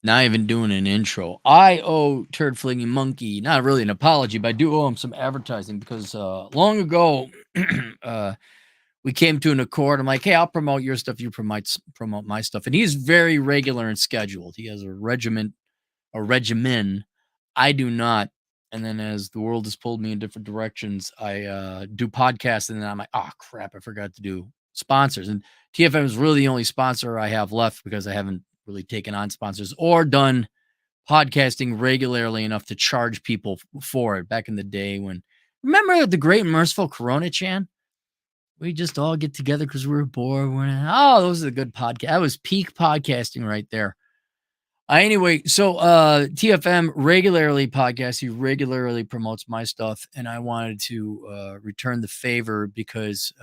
Not even doing an intro. I owe Turd Flinging Monkey not really an apology, but I do owe him some advertising because long ago uh, we came to an accord. I'm like, hey, I'll promote your stuff, you promote my stuff, and he's very regular and scheduled. He has a regimen. I do not. And then as the world has pulled me in different directions, I do podcasts, and then I'm like, oh crap, I forgot to do sponsors. And TFM is really the only sponsor I have left because I haven't really taken on sponsors or done podcasting regularly enough to charge people for it. Back in the day when, remember the Great and Merciful Corona Chan? We just all get together because we were bored. Those are the good podcast. That was peak podcasting right there. Anyway, so TFM regularly podcasts. He regularly promotes my stuff, and I wanted to return the favor because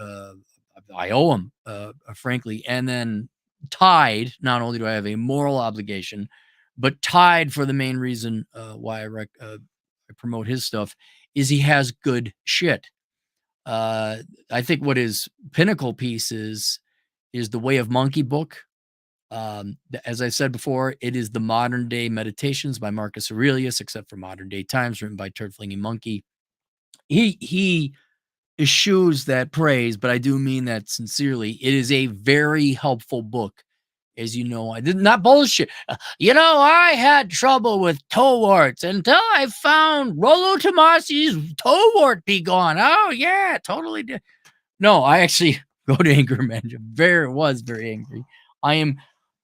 I owe him, frankly. And then tied, not only do I have a moral obligation, but tied for the main reason why I promote his stuff is he has good shit. I think what his pinnacle piece is the Way of Monkey book. As I said before, it is the modern day meditations by Marcus Aurelius, except for modern day times, written by Turd Flinging Monkey. He eschews that praise, but I do mean that sincerely. It is a very helpful book. As you know, I did not bullshit. I had trouble with toe warts until I found Rollo Tomasi's toe wart be gone. Oh yeah, totally did. No, I actually wrote anger management. Was very angry.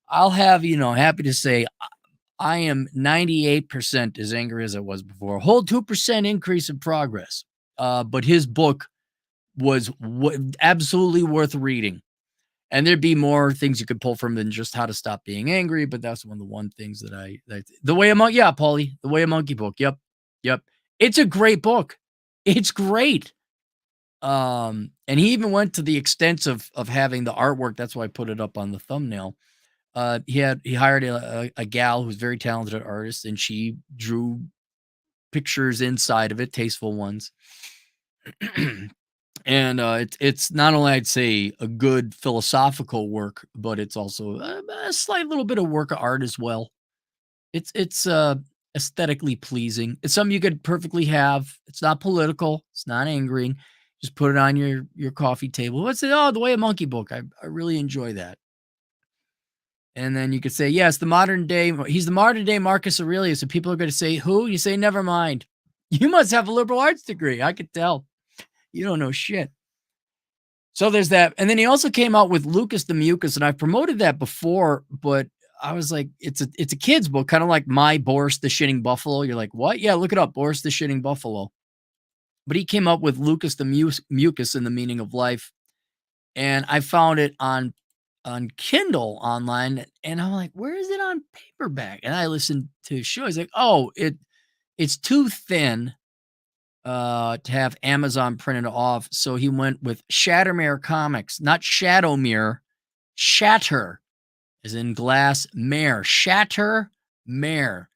I'll have, happy to say I am 98% as angry as I was before. A whole 2% increase in progress. But his book was absolutely worth reading. And there'd be more things you could pull from than just how to stop being angry. But that's one of the things that the Way of Monkey. Yeah, Paulie, the Way of Monkey book. Yep. It's a great book. It's great. And he even went to the extent of having the artwork. That's why I put it up on the thumbnail. He hired a gal who's very talented artist, and she drew pictures inside of it, tasteful ones. And it's not only, I'd say, a good philosophical work, but it's also a slight little bit of work of art as well. It's aesthetically pleasing. It's something you could perfectly have. It's not political. It's not angering. Just put it on your coffee table. What's it? Oh, the Way of Monkey book. I really enjoy that. And then you could say, yes, he's the modern day Marcus Aurelius. And people are going to say, who? You say, never mind. You must have a liberal arts degree. I could tell. You don't know shit. So there's that. And then he also came out with Lucas the Mucus. And I've promoted that before, but I was like, it's a kid's book, kind of like my Boris the Shitting Buffalo. You're like, what? Yeah, look it up. Boris the Shitting Buffalo. But he came up with Lucas the Mucus and the Meaning of Life. And I found it on Kindle online, and I'm like, where is it on paperback? And I listened to a show. He's like, oh, it's too thin to have Amazon printed off. So he went with Shattermere Comics, not Shadowmere, Shatter, as in glass mare. Shattermere,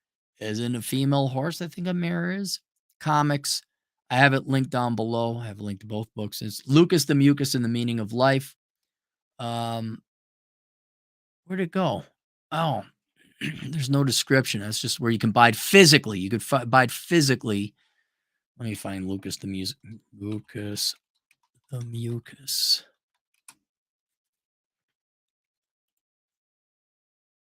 as in a female horse, I think a mare is. Comics. I have it linked down below. I have a link to both books. It's Lucas the Mucus and the Meaning of Life. Where'd it go? Oh, there's no description. That's just where you can buy it physically. You could buy it physically. Let me find Lucas the Mucus.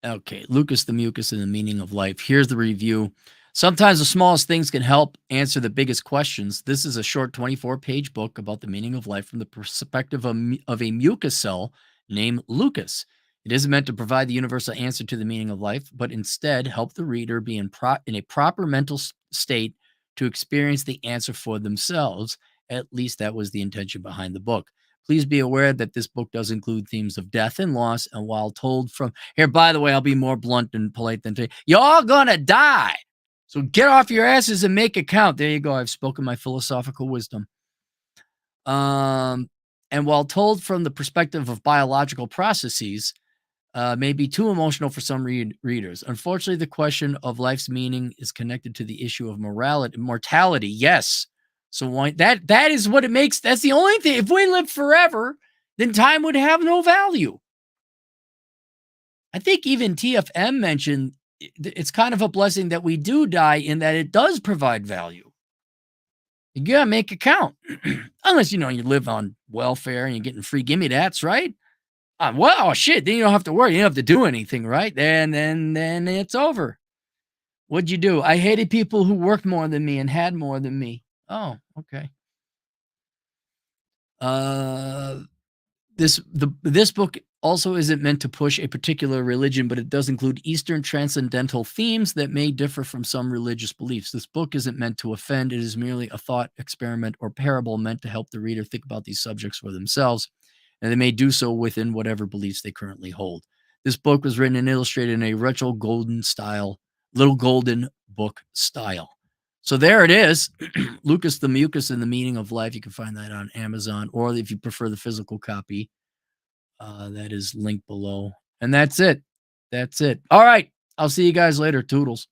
Okay, Lucas the Mucus and the Meaning of Life. Here's the review. Sometimes the smallest things can help answer the biggest questions. This is a short 24-page book about the meaning of life from the perspective of a mucus cell named Lucas. It isn't meant to provide the universal answer to the meaning of life, but instead help the reader be in a proper mental state to experience the answer for themselves. At least that was the intention behind the book. Please be aware that this book does include themes of death and loss, and while told from here, by the way, I'll be more blunt and polite than today. You're all gonna die. So get off your asses and make it count. There you go. I've spoken my philosophical wisdom. And while told from the perspective of biological processes, may be too emotional for some readers. Unfortunately, the question of life's meaning is connected to the issue of mortality. Yes. So that is what it makes. That's the only thing. If we live forever, then time would have no value. I think even TFM mentioned it's kind of a blessing that we do die in that it does provide value. You gotta make it count. Unless, you live on welfare and you're getting free gimme that's, right? Well, oh, shit, then you don't have to worry. You don't have to do anything, right? Then it's over. What'd you do? I hated people who worked more than me and had more than me. Oh, okay. Uh this book also isn't meant to push a particular religion, but it does include Eastern transcendental themes that may differ from some religious beliefs. This book isn't meant to offend, it is merely a thought experiment or parable meant to help the reader think about these subjects for themselves, and they may do so within whatever beliefs they currently hold. This book was written and illustrated in a retro golden style, little golden book style. So there it is. Lucas the Mucus and the Meaning of Life. You can find that on Amazon, or if you prefer the physical copy, that is linked below. And that's it. That's it. All right. I'll see you guys later. Toodles.